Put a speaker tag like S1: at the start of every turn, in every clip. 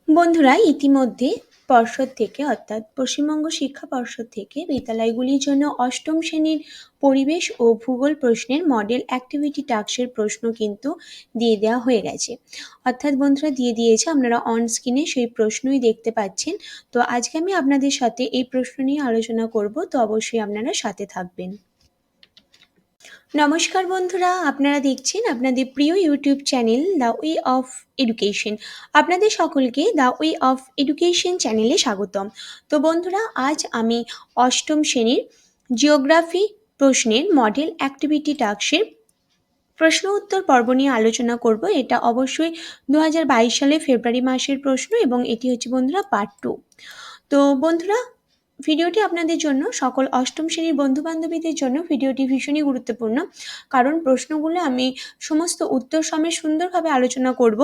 S1: বন্ধুরা, ইতিমধ্যে পর্ষদ থেকে অর্থাৎ পশ্চিমবঙ্গ শিক্ষা পর্ষদ থেকে বিদ্যালয়গুলির জন্য অষ্টম শ্রেণীর পরিবেশ ও ভূগোল প্রশ্নের মডেল অ্যাক্টিভিটি টাস্কের প্রশ্ন কিন্তু দিয়ে দেওয়া হয়ে গেছে। অর্থাৎ বন্ধুরা দিয়ে দিয়েছে, আপনারা অন স্ক্রিনে সেই প্রশ্নই দেখতে পাচ্ছেন। তো আজকে আমি আপনাদের সাথে এই প্রশ্ন নিয়ে আলোচনা করব, তো অবশ্যই আপনারা সাথে থাকবেন। নমস্কার বন্ধুরা, আপনারা দেখছেন আপনাদের প্রিয় YouTube channel the way of education. আপনাদের সকলকে দ্য ওয়ে অফ এডুকেশন চ্যানেলে স্বাগতম। তো বন্ধুরা, আজ আমি অষ্টম শ্রেণীর জিওগ্রাফি প্রশ্নের মডেল অ্যাক্টিভিটি টাস্কের প্রশ্ন উত্তর পর্ব নিয়ে আলোচনা করব। এটা অবশ্যই 2022 সালে ফেব্রুয়ারি মাসের প্রশ্ন এবং এটি হচ্ছে বন্ধুরা পার্ট 2। তো বন্ধুরা, ভিডিওটি আপনাদের জন্য, সকল অষ্টম শ্রেণীর বন্ধুবান্ধবীদের জন্য ভিডিওটি ভীষণই গুরুত্বপূর্ণ, কারণ প্রশ্নগুলো আমি সমস্ত উত্তর সমেত সুন্দরভাবে আলোচনা করব।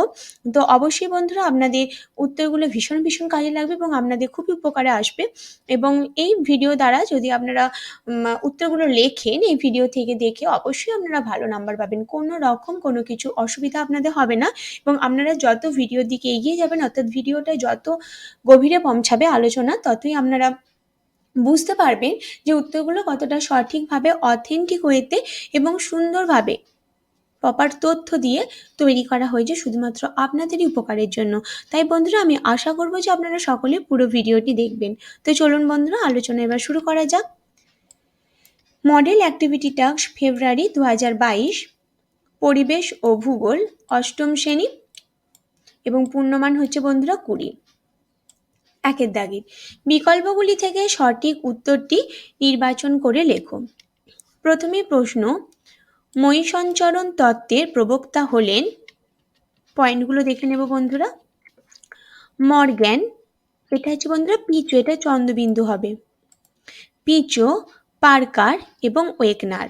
S1: তো অবশ্যই বন্ধুরা, আপনাদের উত্তরগুলো ভীষণ ভীষণ কাজে লাগবে এবং আপনাদের খুবই উপকারে আসবে। এবং এই ভিডিও দ্বারা যদি আপনারা উত্তরগুলো লেখেন, এই ভিডিও থেকে দেখে অবশ্যই আপনারা ভালো নাম্বার পাবেন। কোনো রকম কোনো কিছু অসুবিধা আপনাদের হবে না এবং আপনারা যত ভিডিওর দিকে এগিয়ে যাবেন, অর্থাৎ ভিডিওটা যত গভীরে পৌঁছাবে আলোচনা, ততই আপনারা বুঝতে পারবেন যে উত্তরগুলো কতটা সঠিকভাবে, অথেন্টিক ওয়েতে এবং সুন্দরভাবে প্রপার তথ্য দিয়ে তৈরি করা হয়েছে শুধুমাত্র আপনাদেরই উপকারের জন্য। তাই বন্ধুরা, আমি আশা করব যে আপনারা সকলে পুরো ভিডিওটি দেখবেন। তো চলুন বন্ধুরা, আলোচনা এবার শুরু করা যাক। মডেল অ্যাক্টিভিটি টাস্ক ফেব্রুয়ারি 2022, পরিবেশ ও ভূগোল, অষ্টম শ্রেণী এবং পূর্ণমান হচ্ছে বন্ধুরা 20। একের দাগে বিকল্পগুলি থেকে সঠিক উত্তরটি নির্বাচন করে লেখো। প্রথমে প্রশ্ন, মই সঞ্চরণ তত্ত্বের প্রবক্তা হলেন, পয়েন্টগুলো দেখে নেব বন্ধুরা। মর্গ্যান, এটা হচ্ছে বন্ধুরা পিচো, এটা চন্দ্রবিন্দু হবে, পিচো, পার্কার এবং ওয়েগনার।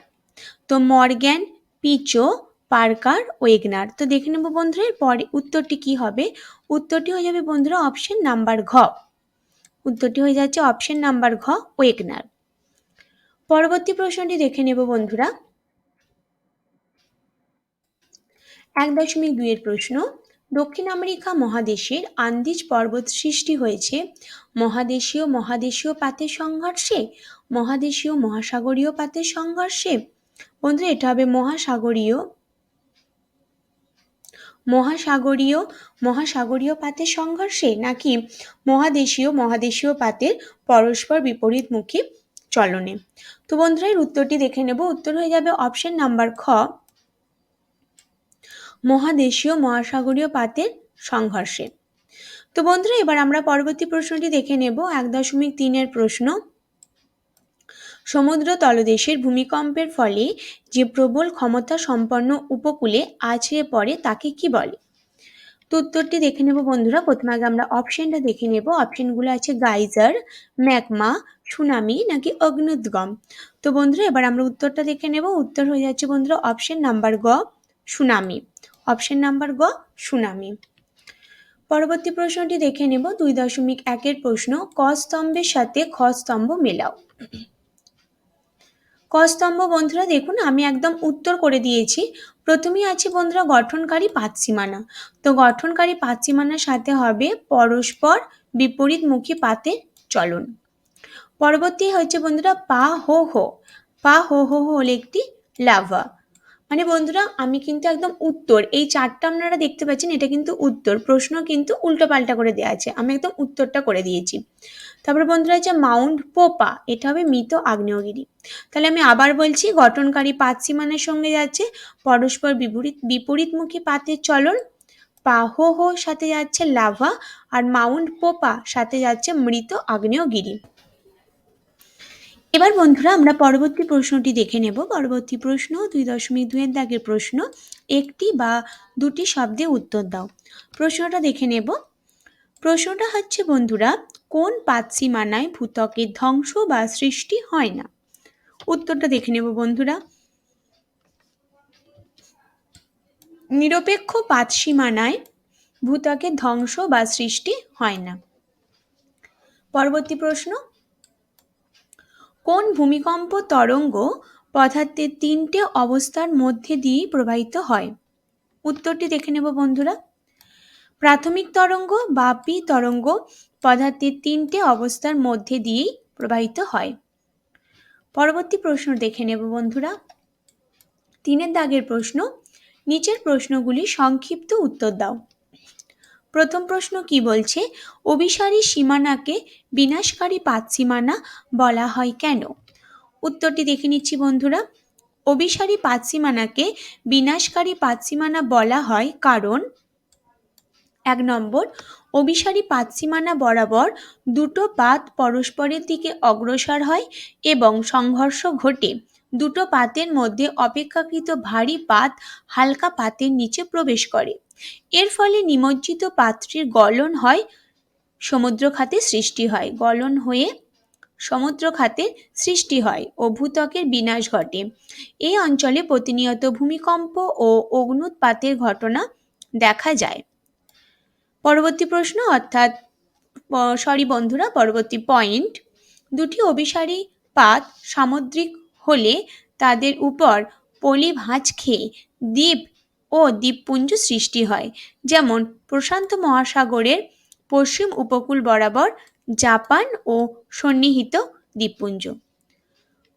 S1: তো মর্গ্যান, পিচো, পার্কার, ওয়েগনার। তো দেখে নেব বন্ধুরা এর পরে উত্তরটি কি হবে। উত্তরটি হয়ে যাবে বন্ধুরা অপশন নাম্বার ঘ। উত্তরটি হয়ে যাচ্ছে অপশন নাম্বার ঘ, ওয়েগনার। পরবর্তী প্রশ্নটি দেখে নেব বন্ধুরা। 1.2 এর প্রশ্ন, দক্ষিণ আমেরিকা মহাদেশের আন্দিজ পর্বত সৃষ্টি হয়েছে মহাদেশীয় মহাদেশীয় পাতের সংঘর্ষে, মহাদেশীয় মহাসাগরীয় পাতের সংঘর্ষে। বন্ধুরা, এটা হবে মহাসাগরীয় মহাসাগরীয় মহাসাগরীয় পাতের সংঘর্ষে, নাকি মহাদেশীয় মহাদেশীয় পাতের পরস্পর বিপরীতমুখী চলনে। তো বন্ধুরা, এর উত্তরটি দেখে নেব। উত্তর হয়ে যাবে অপশন নাম্বার খ, মহাদেশীয় মহাসাগরীয় পাতের সংঘর্ষে। তো বন্ধুরা, এবার আমরা পরবর্তী প্রশ্নটি দেখে নেব। 1.3 এর প্রশ্ন, সমুদ্র তলদেশের ভূমিকম্পের ফলে যে প্রবল ক্ষমতা সম্পন্ন উপকূলে আছড়ে পড়ে তাকে কি বলে। তো উত্তরটি দেখে নেব বন্ধুরা। প্রথমে আগে আমরা অপশনটা দেখে নেব। অপশনগুলো আছে গাইজার, ম্যাগমা, সুনামি নাকি অগ্নুদ্গম। তো বন্ধুরা, এবার আমরা উত্তরটা দেখে নেব। উত্তর হয়ে যাচ্ছে বন্ধুরা অপশন নাম্বার গ, সুনামি। অপশন নাম্বার গ, সুনামি। পরবর্তী প্রশ্নটি দেখে নেব। 2.1 এর প্রশ্ন, ক স্তম্ভের সাথে খ স্তম্ভ মেলাও। ক স্তম্ভ বন্ধুরা দেখুন, আমি একদম উত্তর করে দিয়েছি। প্রথমেই আছে বন্ধুরা গঠনকারী পাতসীমানা। তো গঠনকারী পাতসীমানার সাথে হবে পরস্পর বিপরীতমুখী পাতের চলন। পরবর্তী হচ্ছে বন্ধুরা পা হো হো। পা হো হো হলো একটি লাভা। মানে বন্ধুরা, আমি কিন্তু একদম উত্তর, এই চারটা আপনারা দেখতে পাচ্ছেন, এটা কিন্তু উত্তর। প্রশ্ন কিন্তু উল্টো পাল্টা করে দেওয়া আছে, আমি একদম উত্তরটা করে দিয়েছি। তারপরে বন্ধুরা আছে মাউন্ট পোপা, এটা হবে মৃত আগ্নেয়গিরি। তাহলে আমি আবার বলছি, গঠনকারী পাতসীমানার সঙ্গে যাচ্ছে পরস্পর বিপরীতমুখী পাতের চলন, পাহো হো সাথে যাচ্ছে লাভা, আর মাউন্ট পোপা সাথে যাচ্ছে মৃত আগ্নেয়গিরি। এবার বন্ধুরা আমরা পরবর্তী প্রশ্নটি দেখে নেব। পরবর্তী প্রশ্ন 2.2 এর দাগের প্রশ্ন, একটি বা দুটি শব্দে উত্তর দাও। প্রশ্নটা দেখে নেব। প্রশ্নটা হচ্ছে বন্ধুরা, কোন পাতসীমানায় ভূত্বকের ধ্বংস বা সৃষ্টি হয় না। উত্তরটা দেখে নেব বন্ধুরা। নিরপেক্ষ পাতসীমানায় ভূত্বকের ধ্বংস বা সৃষ্টি হয় না। পরবর্তী প্রশ্ন, কোন ভূমিকম্প তরঙ্গ পদার্থের তিনটে অবস্থার মধ্যে দিয়েই প্রবাহিত হয়। উত্তরটি দেখে নেব বন্ধুরা। প্রাথমিক তরঙ্গ বা পি তরঙ্গ পদার্থের তিনটে অবস্থার মধ্যে দিয়েই প্রবাহিত হয়। পরবর্তী প্রশ্ন দেখে নেব বন্ধুরা। 3 দাগের প্রশ্ন, নিচের প্রশ্নগুলি সংক্ষিপ্ত উত্তর দাও। প্রথম প্রশ্ন কি বলছে, অভিসারী সীমানাকে বিনাশকারী পাতসীমানা বলা হয় কেন? উত্তরটি দেখে নিচ্ছি বন্ধুরা। অভিসারী পাতসীমানাকে বিনাশকারী পাতসীমানা বলা হয় কারণ 1 নম্বর, অভিসারী পাতসীমানা বরাবর দুটো পাত পরস্পরের দিকে অগ্রসর হয় এবং সংঘর্ষ ঘটে দুটো পাতের মধ্যে অপেক্ষাকৃত ভারী পাত হালকা পাতের নিচে প্রবেশ করে। এর ফলে নিমজ্জিত পাতটির গলন হয়, সমুদ্রখাতের সৃষ্টি হয়, গলন হয়ে সমুদ্রখাতের সৃষ্টি হয় ও ভূত্বকের বিনাশ ঘটে। এই অঞ্চলে প্রতিনিয়ত ভূমিকম্প ও অগ্ন্যুৎপাতের ঘটনা দেখা যায়। পরবর্তী প্রশ্ন অর্থাৎ বন্ধুরা, পরবর্তী পয়েন্ট, দুটি অভিসারী পাত সামুদ্রিক হলে তাদের উপর পলি ভাঁজ খেয়ে দ্বীপ ও দ্বীপপুঞ্জ সৃষ্টি হয়, যেমন প্রশান্ত মহাসাগরের পশ্চিম উপকূল বরাবর জাপান ও সন্নিহিত দ্বীপপুঞ্জ।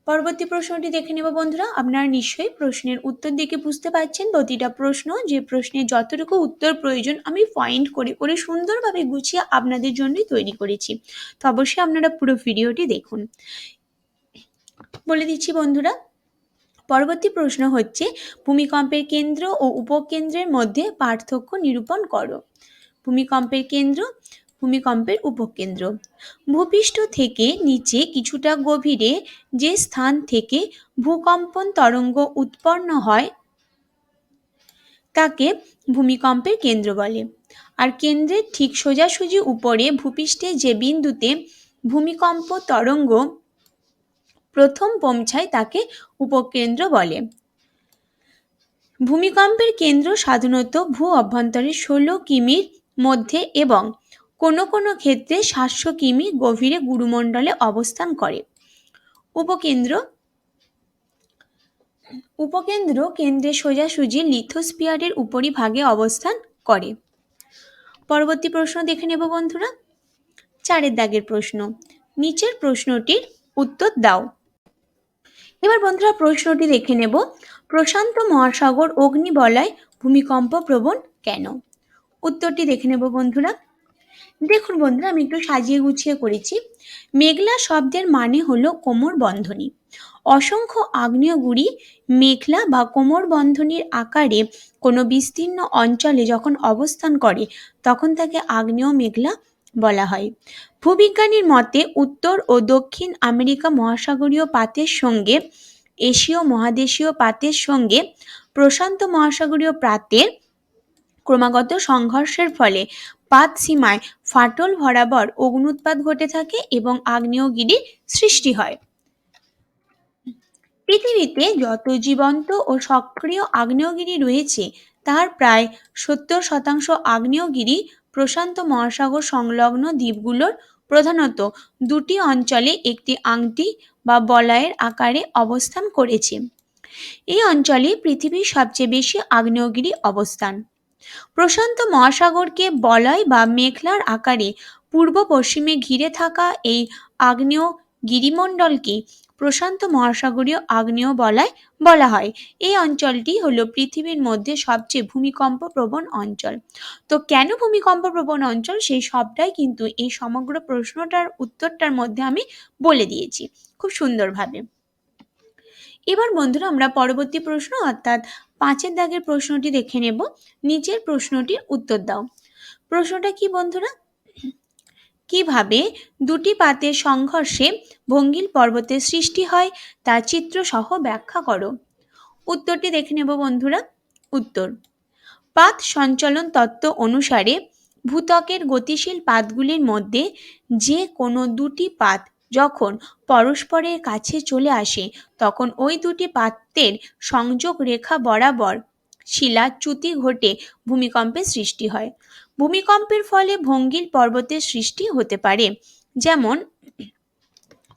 S1: পরবর্তী প্রশ্নটি দেখে নেব বন্ধুরা। আপনারা নিশ্চয়ই প্রশ্নের উত্তর দেখে বুঝতে পারছেন প্রতিটা প্রশ্ন যে প্রশ্নের যতটুকু উত্তর প্রয়োজন আমি পয়েন্ট করে করে সুন্দরভাবে গুছিয়ে আপনাদের জন্যই তৈরি করেছি। তো অবশ্যই আপনারা পুরো ভিডিওটি দেখুন। বলে দিচ্ছি বন্ধুরা, পরবর্তী প্রশ্ন হচ্ছে, ভূমিকম্পের কেন্দ্র ও উপকেন্দ্রের মধ্যে পার্থক্য নিরূপণ করো। ভূমিকম্পের কেন্দ্র, ভূমিকম্পের উপকেন্দ্র। ভূপৃষ্ঠ থেকে নিচে কিছুটা গভীরে যে স্থান থেকে ভূকম্পন তরঙ্গ উৎপন্ন হয় তাকে ভূমিকম্পের কেন্দ্র বলে। আর কেন্দ্রের ঠিক সোজাসুজি উপরে ভূপৃষ্ঠে যে বিন্দুতে ভূমিকম্প তরঙ্গ প্রথম পৌঁছায় তাকে উপকেন্দ্র বলে। ভূমিকম্পের কেন্দ্র সাধারণত ভূ অভ্যন্তরে 16 কিমির মধ্যে এবং কোনো কোনো ক্ষেত্রে 700 কিমি গভীরে গুরুমণ্ডলে অবস্থান করে। উপকেন্দ্র, উপকেন্দ্র কেন্দ্রের সোজাসুজি লিথোস্ফিয়ারের উপরিভাগে অবস্থান করে। পরবর্তী প্রশ্ন দেখে নেব বন্ধুরা। 4 দাগের প্রশ্ন, নিচের প্রশ্নটির উত্তর দাও। এবার বন্ধুরা প্রশ্নটি দেখে নেব, প্রশান্ত মহাসাগর অগ্নিবলয় ভূমিকম্প প্রবণ কেন? উত্তরটি দেখে নেব বন্ধুরা। দেখুন বন্ধুরা, আমি একটু সাজিয়ে গুছিয়ে করেছি। মেঘলা শব্দের মানে হলো কোমর বন্ধনী। অসংখ্য আগ্নেয়গিরি মেঘলা বা কোমর বন্ধনীর আকারে কোনো বিস্তীর্ণ অঞ্চলে যখন অবস্থান করে তখন তাকে আগ্নেয় মেঘলা বলা হয়। ভূবিজ্ঞানীর মতে উত্তর ও দক্ষিণ আমেরিকা মহাসাগরীয় পাতের সঙ্গে এশীয় মহাদেশীয় পাতের সঙ্গে প্রশান্ত মহাসাগরীয় পাতের ক্রমাগত সংঘর্ষের ফলে পাত সীমায় ফাটল বরাবর অগ্ন্যুৎপাত ঘটে থাকে এবং আগ্নেয়গিরির সৃষ্টি হয়। পৃথিবীতে যত জীবন্ত ও সক্রিয় আগ্নেয়গিরি রয়েছে তার প্রায় 70% আগ্নেয়গিরি প্রশান্ত মহাসাগর সংলগ্ন দ্বীপগুলোর প্রধানত দুটি অঞ্চলে একটি আংটি বা বলয়ের আকারে অবস্থান করেছে। এই অঞ্চলে পৃথিবীর সবচেয়ে বেশি আগ্নেয়গিরি অবস্থান। প্রশান্ত মহাসাগরকে বলয় বা মেঘলার আকারে পূর্ব পশ্চিমে ঘিরে থাকা এই আগ্নেয় গিরিমণ্ডলকে প্রশান্ত মহাসাগরীয় আগ্নেয় বলয় বলা হয়। এই অঞ্চলটি হলো পৃথিবীর মধ্যে সবচেয়ে ভূমিকম্প প্রবণ অঞ্চল। তো কেন ভূমিকম্প প্রবণ অঞ্চল সেই সবটাই কিন্তু এই সমগ্র প্রশ্নটার উত্তরটার মধ্যে আমি বলে দিয়েছি খুব সুন্দরভাবে। এবার বন্ধুরা আমরা পরবর্তী প্রশ্ন অর্থাৎ 5 দাগের প্রশ্নটি দেখে নেব। নিচের প্রশ্নটির উত্তর দাও। প্রশ্নটা কি বন্ধুরা, কিভাবে দুটি পাতের সংঘর্ষে ভঙ্গিল পর্বতের সৃষ্টি হয় তা চিত্র সহ ব্যাখ্যা করো। উত্তরটি দেখে নেব বন্ধুরা। উত্তর, পাত সঞ্চালন তত্ত্ব অনুসারে ভূত্বকের গতিশীল পাতগুলির মধ্যে যে কোনো দুটি পাত যখন পরস্পরের কাছে চলে আসে তখন ওই দুটি পাতের সংযোগ রেখা বরাবর শিলাচ্যুতি ঘটে ভূমিকম্পের সৃষ্টি হয়। ভূমিকম্পের ফলে ভঙ্গিল পর্বতের সৃষ্টি হতে পারে, যেমন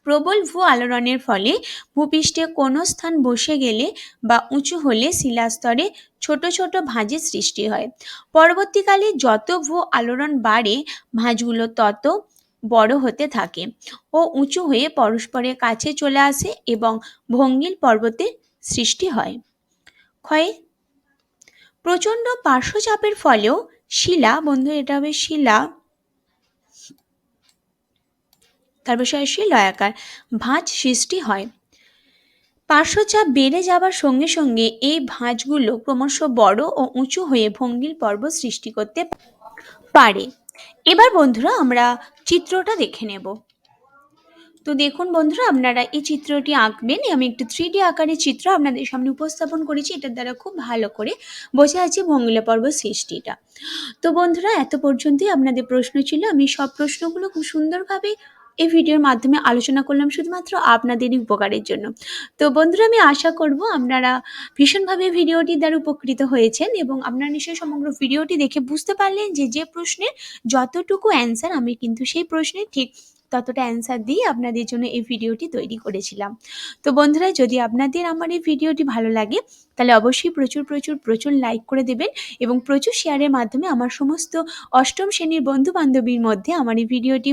S1: প্রবল ভূ আলোড়নের ফলে ভূপৃষ্ঠে কোনো স্থান বসে গেলে বা উঁচু হলে শিলাস্তরে ছোট ছোট ভাঁজের সৃষ্টি হয়। পরবর্তীকালে যত ভূ আলোড়ন বাড়ে ভাঁজগুলো তত বড় হতে থাকে ও উঁচু হয়ে পরস্পরের কাছে চলে আসে এবং ভঙ্গিল পর্বতের সৃষ্টি হয়। ক্ষয়ে প্রচণ্ড পার্শ্বচাপের ফলেও শিলা, বন্ধু এটা হবে শিলা, তারপর শিলায়াকার ভাঁজ সৃষ্টি হয়। পার্শ্বচাপ বেড়ে যাবার সঙ্গে সঙ্গে এই ভাঁজগুলো ক্রমশ বড় ও উঁচু হয়ে ভঙ্গিল পর্বত সৃষ্টি করতে পারে। এবার বন্ধুরা আমরা চিত্রটা দেখে নেব। তো দেখুন বন্ধুরা, আপনারা এই চিত্রটি আঁকবেন। আমি একটু 3D আকারের চিত্র আপনাদের সামনে উপস্থাপন করেছি, এটার দ্বারা খুব ভালো করে বোঝা যাচ্ছে ভঙ্গিল পর্বত সৃষ্টিটা। তো বন্ধুরা, এত পর্যন্তই আপনাদের প্রশ্ন ছিল। আমি সব প্রশ্নগুলো খুব সুন্দরভাবে এই ভিডিওর মাধ্যমে আলোচনা করলাম শুধুমাত্র আপনাদেরই উপকারের জন্য। তো বন্ধুরা, আমি আশা করব আপনারা ভীষণভাবে ভিডিওটি দ্বারা উপকৃত হয়েছেন এবং আপনারা নিশ্চয়ই সমগ্র ভিডিওটি দেখে বুঝতে পারলেন যে যে প্রশ্নের যতটুকু অ্যান্সার, আমি কিন্তু সেই প্রশ্নের ঠিক ততটা অ্যান্সার দিয়ে আপনাদের জন্য এই ভিডিওটি তৈরি করেছিলাম। তো বন্ধুরা, যদি আপনাদের আমার এই ভিডিওটি ভালো লাগে তাহলে অবশ্যই প্রচুর প্রচুর প্রচুর লাইক করে দেবেন এবং প্রচুর শেয়ারের মাধ্যমে আমার সমস্ত অষ্টম শ্রেণীর বন্ধু বান্ধবীর মধ্যে আমার এই ভিডিওটি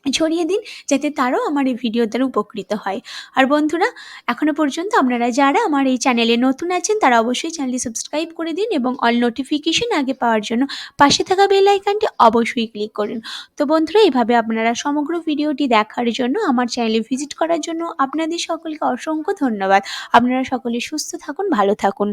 S1: ছড়িয়ে দিন, যাতে তারাও আমার এই ভিডিও দ্বারা উপকৃত হয়। আর বন্ধুরা, এখনো পর্যন্ত আপনারা যারা আমার এই চ্যানেলে নতুন আছেন তারা অবশ্যই চ্যানেলটি সাবস্ক্রাইব করে দিন এবং অল নোটিফিকেশন আগে পাওয়ার জন্য পাশে থাকা বেল আইকনটি অবশ্যই ক্লিক করুন। তো বন্ধুরা, এইভাবে আপনারা সমগ্র ভিডিওটি দেখার জন্য, আমার চ্যানেলে ভিজিট করার জন্য আপনাদের সকলকে অসংখ্য ধন্যবাদ। আপনারা সকলে সুস্থ থাকুন, ভালো থাকুন।